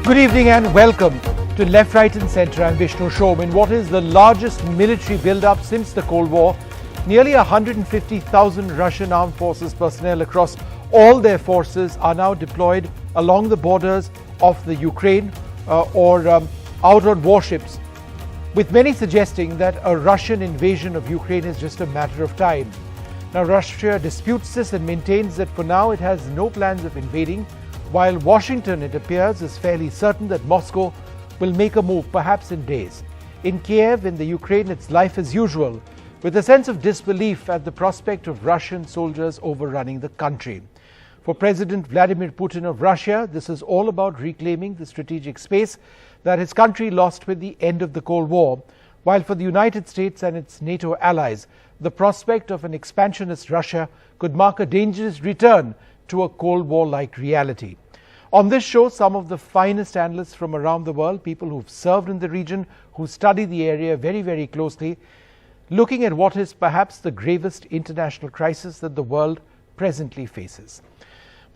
Good evening and welcome to Left, Right and Centre. I'm Vishnu Shom. In what is the largest military build-up since the Cold War, nearly 150,000 Russian armed forces personnel across all their forces are now deployed along the borders of the Ukraine or out on warships, with many suggesting that a Russian invasion of Ukraine is just a matter of time. Now, Russia disputes this and maintains that for now it has no plans of invading, while Washington, it appears, is fairly certain that Moscow will make a move, perhaps in days. In Kiev, in the Ukraine, it's life as usual, with a sense of disbelief at the prospect of Russian soldiers overrunning the country. For President Vladimir Putin of Russia, this is all about reclaiming the strategic space that his country lost with the end of the Cold War, while for the United States and its NATO allies, the prospect of an expansionist Russia could mark a dangerous return to a Cold War-like reality. On this show, some of the finest analysts from around the world, people who've served in the region, who study the area very, very closely, looking at what is perhaps the gravest international crisis that the world presently faces.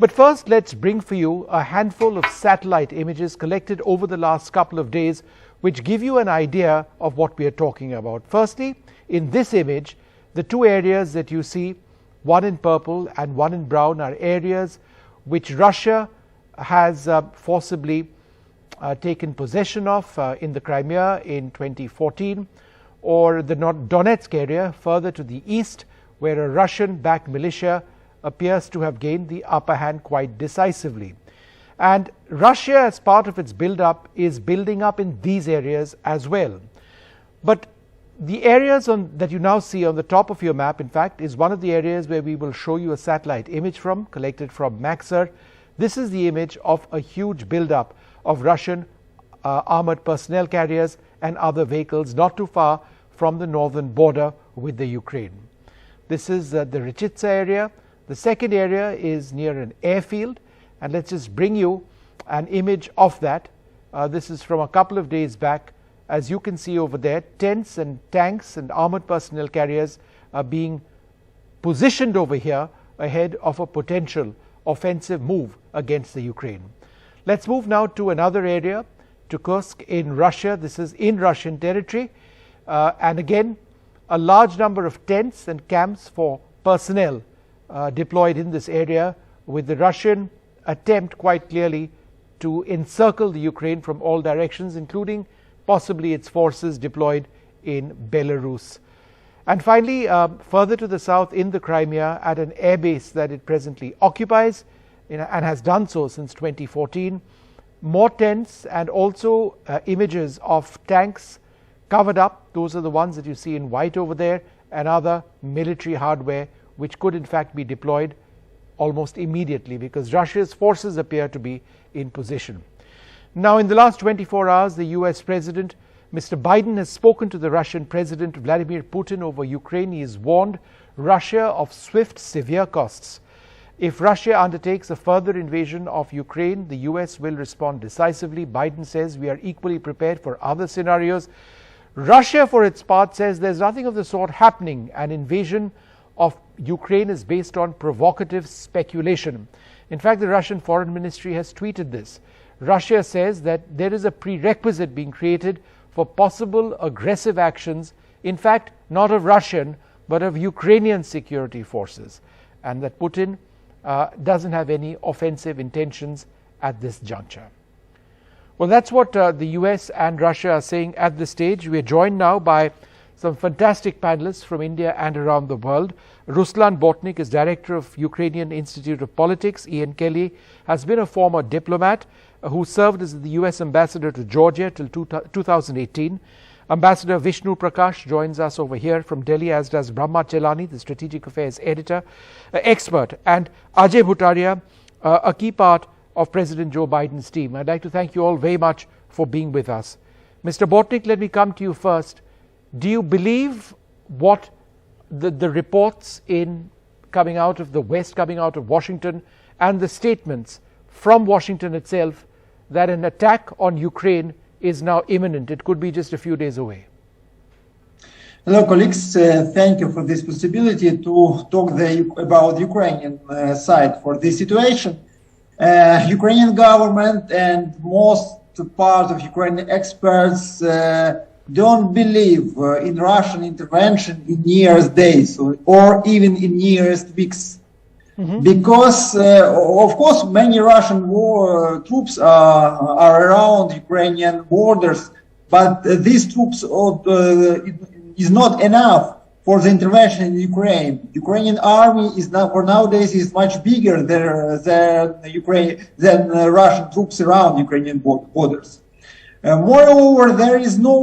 But first, let's bring for you a handful of satellite images collected over the last couple of days, which give you an idea of what we are talking about. Firstly, in this image, the two areas that you see, one in purple and one in brown, are areas which Russia has forcibly taken possession of in the Crimea in 2014, or the Donetsk area further to the east, where a Russian-backed militia appears to have gained the upper hand quite decisively. And Russia, as part of its build-up, is building up in these areas as well. But the areas that you now see on the top of your map, in fact, is one of the areas where we will show you a satellite image from, collected from Maxar. This is the image of a huge build-up of Russian armored personnel carriers and other vehicles not too far from the northern border with the Ukraine. This is the Richitsa area. The second area is near an airfield, and let's just bring you an image of that. This is from a couple of days back. As you can see over there, tents and tanks and armored personnel carriers are being positioned over here ahead of a potential offensive move against the Ukraine. Let's move now to another area, to Kursk in Russia. This is in Russian territory, and again a large number of tents and camps for personnel deployed in this area, with the Russian attempt quite clearly to encircle the Ukraine from all directions, including possibly its forces deployed in Belarus. And finally, further to the south in the Crimea, at an airbase that it presently occupies and has done so since 2014, more tents and also images of tanks covered up. Those are the ones that you see in white over there, and other military hardware which could in fact be deployed almost immediately, because Russia's forces appear to be in position. Now, in the last 24 hours, the US President, Mr. Biden, has spoken to the Russian President Vladimir Putin over Ukraine. He has warned Russia of swift, severe costs. If Russia undertakes a further invasion of Ukraine, the US will respond decisively. Biden says we are equally prepared for other scenarios. Russia, for its part, says there's nothing of the sort happening. An invasion of Ukraine is based on provocative speculation. In fact, the Russian Foreign Ministry has tweeted this. Russia says that there is a prerequisite being created for possible aggressive actions, in fact, not of Russian, but of Ukrainian security forces, and that Putin doesn't have any offensive intentions at this juncture. Well, that's what the US and Russia are saying at this stage. We are joined now by some fantastic panelists from India and around the world. Ruslan Botnik is Director of Ukrainian Institute of Politics. Ian Kelly has been a former diplomat who served as the US Ambassador to Georgia till 2018. Ambassador Vishnu Prakash joins us over here from Delhi, as does Brahma Chelani, the Strategic Affairs Editor, expert, and Ajay Bhuttaria, a key part of President Joe Biden's team. I'd like to thank you all very much for being with us. Mr. Botnik, let me come to you first. Do you believe what the reports coming out of the West, coming out of Washington, and the statements from Washington itself that an attack on Ukraine is now imminent? It could be just a few days away. Hello, colleagues. Thank you for this possibility to talk about the Ukrainian side for this situation. Ukrainian government and most part of Ukrainian experts don't believe in Russian intervention in nearest days or even in nearest weeks. Because, of course, many Russian war troops are around Ukrainian borders, but these troops is not enough for the intervention in Ukraine. Ukrainian army is now, for nowadays, is much bigger than Russian troops around Ukrainian borders. Moreover, there is no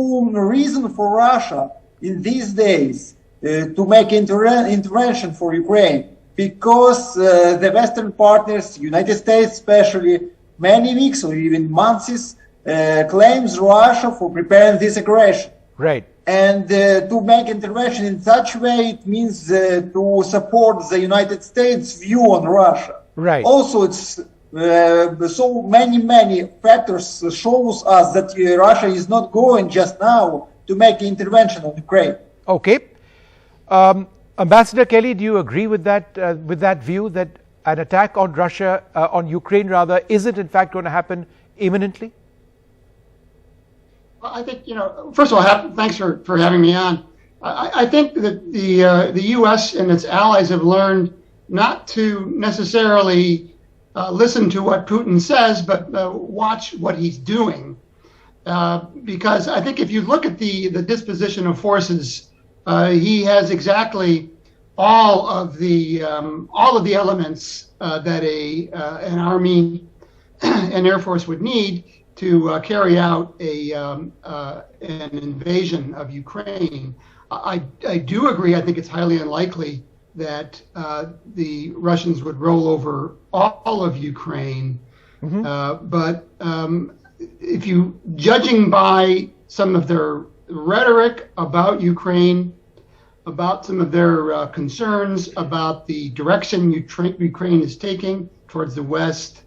reason for Russia in these days to make intervention for Ukraine, because the Western partners, United States especially, many weeks or even months claims Russia for preparing this aggression. Right. And to make intervention in such way, it means to support the United States view on Russia. Right. Also, it's so many factors shows us that Russia is not going just now to make intervention on Ukraine. Okay. Ambassador Kelly, do you agree with that view that an attack on Russia, on Ukraine rather, isn't in fact going to happen imminently? Well, I think, first of all, thanks for having me on. I think that the U.S. and its allies have learned not to necessarily listen to what Putin says, but watch what he's doing. Because I think if you look at the disposition of forces, he has exactly all of the elements that an army and air force would need to carry out an invasion of Ukraine. I do agree. I think it's highly unlikely that the Russians would roll over all of Ukraine. But if you, judging by some of their rhetoric about Ukraine, about some of their concerns about the direction Ukraine is taking towards the West,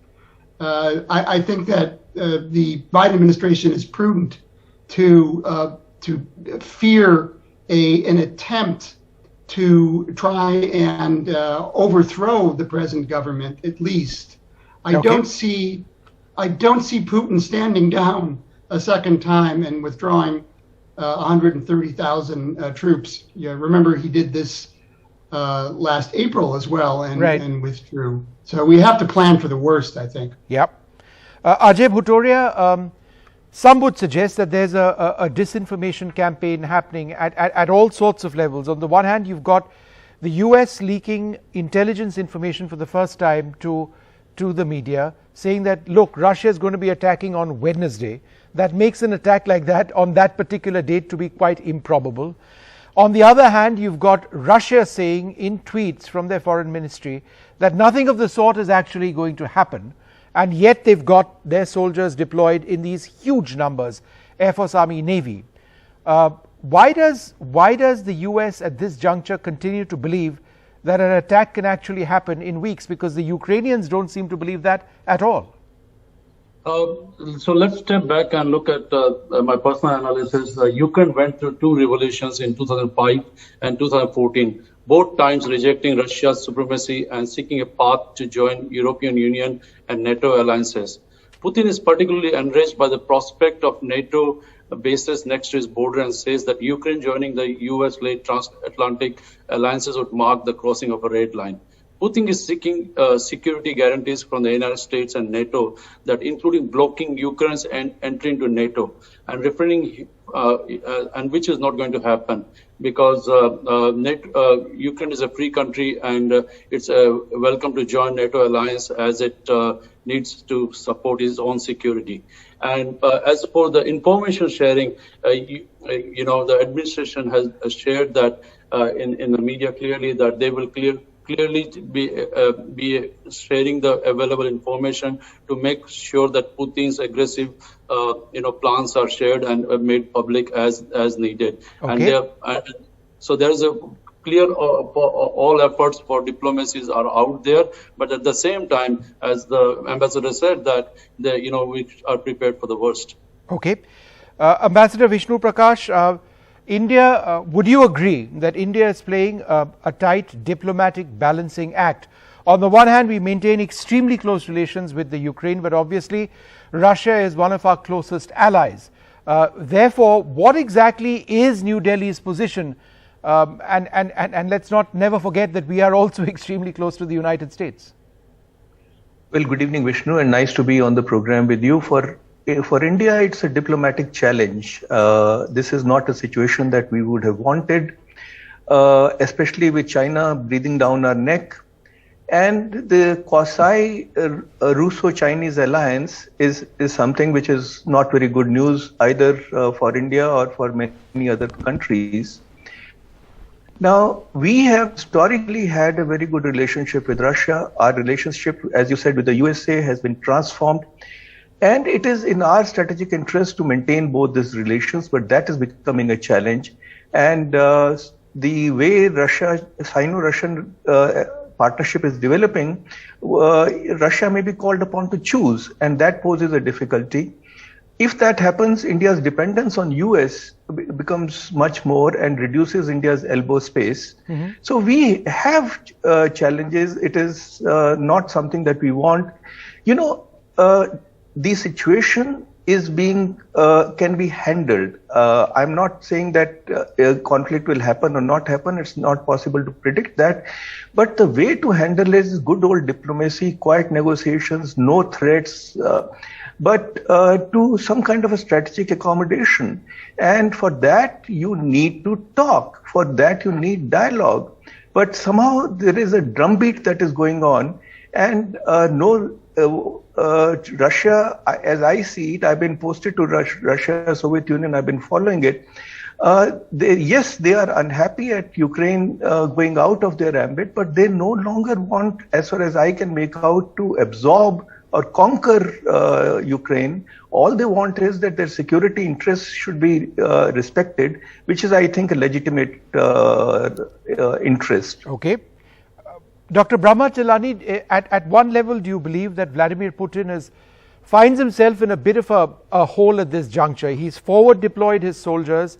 I think that the Biden administration is prudent to fear an attempt to try and overthrow the present government. At least, I don't see Putin standing down a second time and withdrawing 130,000 troops. Remember, he did this last April as well, and withdrew. So we have to plan for the worst, I think. Yep. Ajay Bhutoria, some would suggest that there's a disinformation campaign happening at all sorts of levels. On the one hand, you've got the US leaking intelligence information for the first time to the media, saying that, look, Russia is going to be attacking on Wednesday. That makes an attack like that on that particular date to be quite improbable. On the other hand, you've got Russia saying in tweets from their foreign ministry that nothing of the sort is actually going to happen, and yet they've got their soldiers deployed in these huge numbers, Air Force, Army, Navy. Why does the US at this juncture continue to believe that an attack can actually happen in weeks? Because the Ukrainians don't seem to believe that at all. So let's step back and look at my personal analysis. Ukraine went through two revolutions in 2005 and 2014, both times rejecting Russia's supremacy and seeking a path to join European Union and NATO alliances. Putin is particularly enraged by the prospect of NATO bases next to his border and says that Ukraine joining the US-led transatlantic alliances would mark the crossing of a red line. Putin is seeking security guarantees from the United States and NATO, that including blocking Ukraine's entry into NATO and refraining, and which is not going to happen because Ukraine is a free country and it's welcome to join NATO alliance as it needs to support its own security. And as for the information sharing, the administration has shared that in the media clearly that they will clearly be sharing the available information to make sure that Putin's aggressive plans are shared and made public as needed. Okay. And so there is a clear all efforts for diplomacies are out there, but at the same time, as the ambassador said, that we are prepared for the worst. Okay, Ambassador Vishnu Prakash, India, would you agree that India is playing a tight diplomatic balancing act On the one hand, we maintain extremely close relations with the Ukraine, but obviously Russia is one of our closest allies. Therefore, what exactly is New Delhi's position? And let's never forget that we are also extremely close to the United States. Well, good evening, Vishnu, and nice to be on the program with you. For India, it's a diplomatic challenge. This is not a situation that we would have wanted, especially with China breathing down our neck. And the quasi-Russo-Chinese alliance is something which is not very good news either for India or for many other countries. Now, we have historically had a very good relationship with Russia. Our relationship, as you said, with the USA has been transformed. And it is in our strategic interest to maintain both these relations, but that is becoming a challenge. And the way Sino-Russian partnership is developing, Russia may be called upon to choose, and that poses a difficulty. If that happens, India's dependence on US becomes much more and reduces India's elbow space. Mm-hmm. So we have challenges. It is not something that we want. The situation is can be handled. I'm not saying that a conflict will happen or not happen. It's not possible to predict that. But the way to handle it is good old diplomacy, quiet negotiations, no threats, but to some kind of a strategic accommodation. And for that, you need to talk. For that, you need dialogue. But somehow there is a drumbeat that is going on, and Russia, as I see it, I've been posted to Russia, Soviet Union, I've been following it. They are unhappy at Ukraine going out of their ambit, but they no longer want, as far as I can make out, to absorb or conquer Ukraine. All they want is that their security interests should be respected, which is, I think, a legitimate interest. Okay. Dr. Brahma Chelani, at one level, do you believe that Vladimir Putin finds himself in a bit of a hole at this juncture? He's forward deployed his soldiers,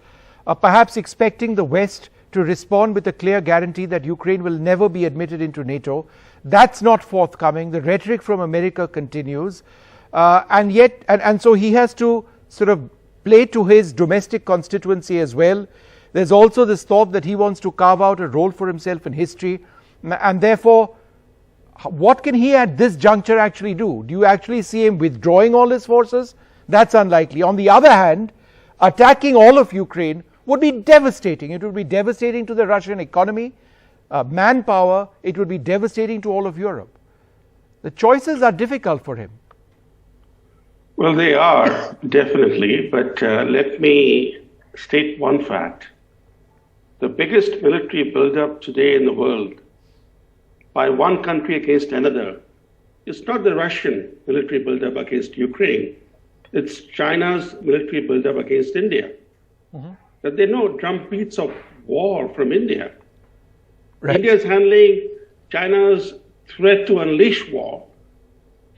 perhaps expecting the West to respond with a clear guarantee that Ukraine will never be admitted into NATO. That's not forthcoming. The rhetoric from America continues. And so he has to sort of play to his domestic constituency as well. There's also this thought that he wants to carve out a role for himself in history. And therefore, what can he at this juncture actually do? Do you actually see him withdrawing all his forces? That's unlikely. On the other hand, attacking all of Ukraine would be devastating. It would be devastating to the Russian economy, manpower. It would be devastating to all of Europe. The choices are difficult for him. Well, they are, definitely. But let me state one fact. The biggest military buildup today in the world by one country against another is not the Russian military buildup against Ukraine. It's China's military buildup against India. Mm-hmm. That there are no drumbeats of war from India. Right. India is handling China's threat to unleash war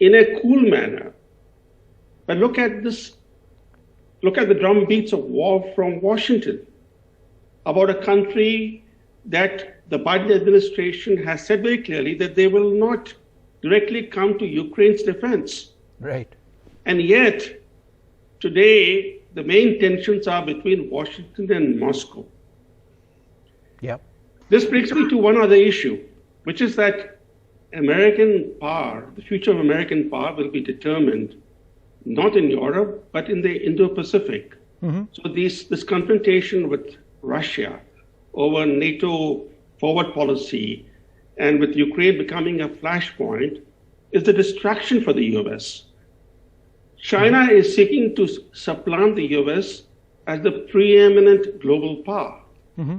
in a cool manner. But look at this. Look at the drumbeats of war from Washington about a country that the Biden administration has said very clearly that they will not directly come to Ukraine's defense. Right. And yet, today, the main tensions are between Washington and Moscow. Yep. This brings me to one other issue, which is that American power, the future of American power will be determined not in Europe, but in the Indo-Pacific. Mm-hmm. So this confrontation with Russia over NATO forward policy and with Ukraine becoming a flashpoint is the distraction for the US. China is seeking to supplant the US as the preeminent global power, mm-hmm.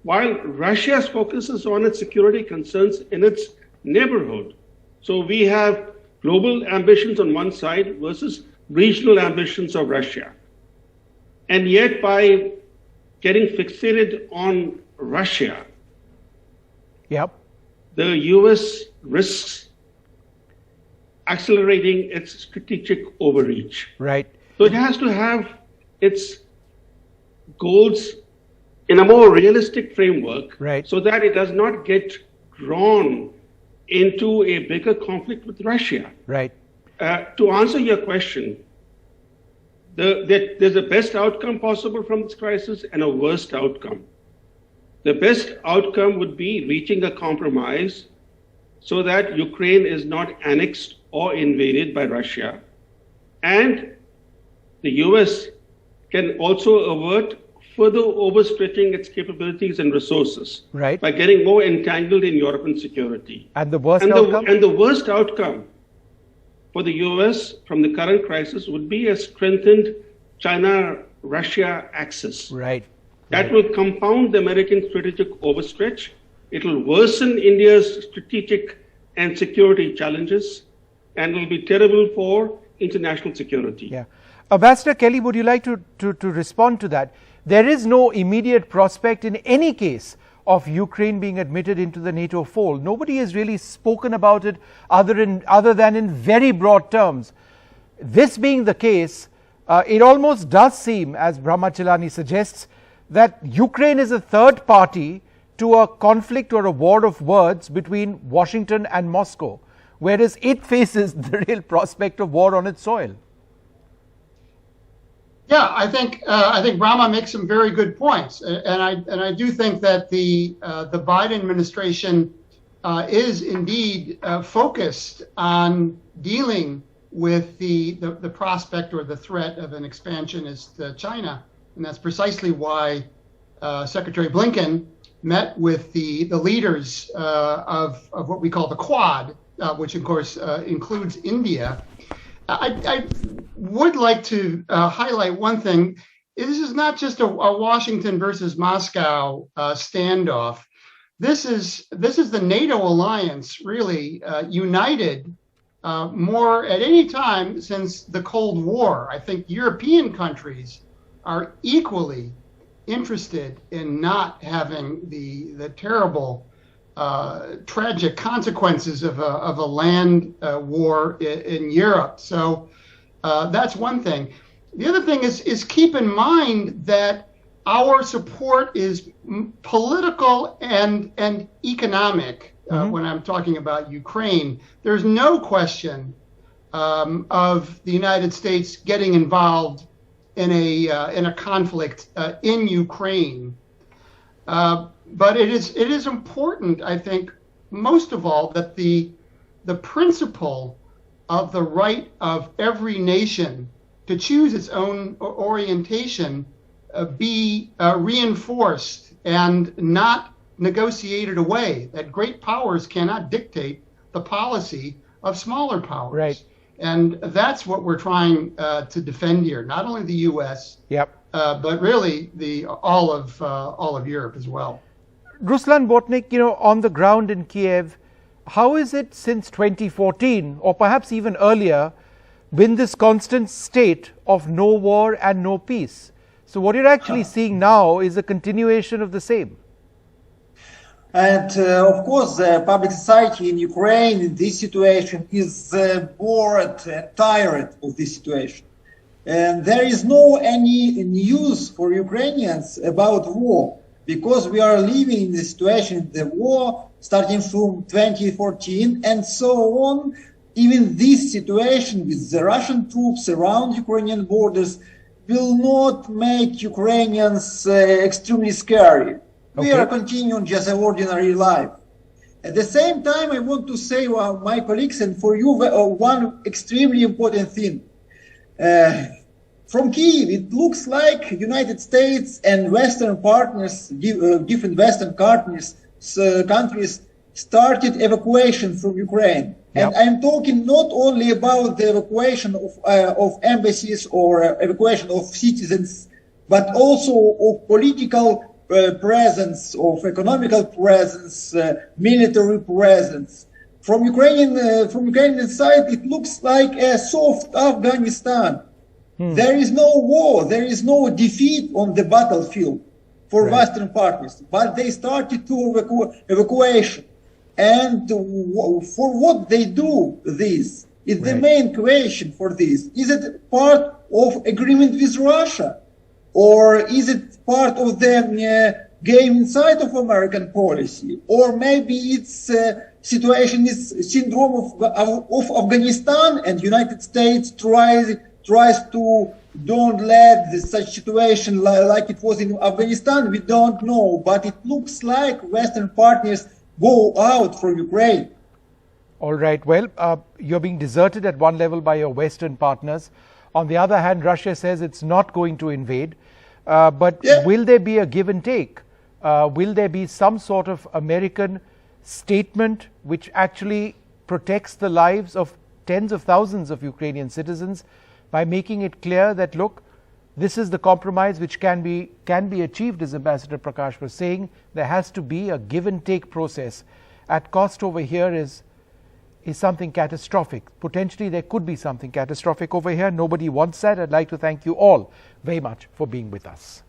while Russia's focus is on its security concerns in its neighborhood. So we have global ambitions on one side versus regional ambitions of Russia. And yet by getting fixated on Russia, yep, the US risks accelerating its strategic overreach. Right. So it has to have its goals in a more realistic framework, right, so that it does not get drawn into a bigger conflict with Russia. Right. To answer your question, there's a best outcome possible from this crisis and a worst outcome. The best outcome would be reaching a compromise so that Ukraine is not annexed or invaded by Russia. And the US can also avert further overstretching its capabilities and resources by getting more entangled in European security. And the worst outcome? And the worst outcome for the US from the current crisis would be a strengthened China-Russia axis. That will compound the American strategic overstretch. It will worsen India's strategic and security challenges, and will be terrible for international security. Yeah. Ambassador Kelly, would you like to respond to that? There is no immediate prospect in any case of Ukraine being admitted into the NATO fold. Nobody has really spoken about it other than in very broad terms. This being the case, it almost does seem, as Brahmachalani suggests, that Ukraine is a third party to a conflict or a war of words between Washington and Moscow, whereas it faces the real prospect of war on its soil. Yeah, I think Brahma makes some very good points, and I do think that the Biden administration is indeed focused on dealing with the prospect or the threat of an expansionist China, and that's precisely why Secretary Blinken met with the leaders of what we call the Quad, which of course includes India. I would like to highlight one thing. This is not just a Washington versus Moscow standoff. This is the NATO alliance really united more at any time since the Cold War. I think European countries are equally interested in not having the terrible tragic consequences of a land war in Europe. So that's one thing. The other thing is keep in mind that our support is political and economic. When I'm talking about Ukraine, there's no question of the United States getting involved in a conflict in Ukraine. But it is important, I think, most of all, that the principle of the right of every nation to choose its own orientation be reinforced and not negotiated away, that great powers cannot dictate the policy of smaller powers. Right. And that's what we're trying to defend here, not only the U.S., but really all of Europe as well. Ruslan Botnik, on the ground in Kiev, how is it since 2014, or perhaps even earlier, been this constant state of no war and no peace? So what you're actually seeing now is a continuation of the same. And of course, the public society in Ukraine in this situation is bored and tired of this situation. And there is no any news for Ukrainians about war, because we are living in the situation, the war starting from 2014 and so on. Even this situation with the Russian troops around Ukrainian borders will not make Ukrainians extremely scary. We are continuing just an ordinary life. At the same time, I want to say, my colleagues and for you, one extremely important thing. From Kyiv, it looks like United States and Western partners, different Western countries started evacuation from Ukraine. And I'm talking not only about the evacuation of embassies or evacuation of citizens, but also of political presence, of economical presence, military presence. From Ukrainian side, it looks like a soft Afghanistan. There is no war, there is no defeat on the battlefield for Western partners, but they started to evacuation. And for what they do this is the main question for this. Is it part of agreement with Russia? Or is it part of the game inside of American policy, or maybe it's situation is syndrome of Afghanistan, and United States tries to don't let such situation like it was in Afghanistan. We don't know, but it looks like Western partners go out from Ukraine. All right. Well, you're being deserted at one level by your Western partners. On the other hand, Russia says it's not going to invade. But will there be a give and take? Will there be some sort of American statement which actually protects the lives of tens of thousands of Ukrainian citizens by making it clear that, look, this is the compromise which can be achieved, as Ambassador Prakash was saying. There has to be a give and take process. At cost over here is something catastrophic. Potentially there could be something catastrophic over here. Nobody wants that. I'd like to thank you all very much for being with us.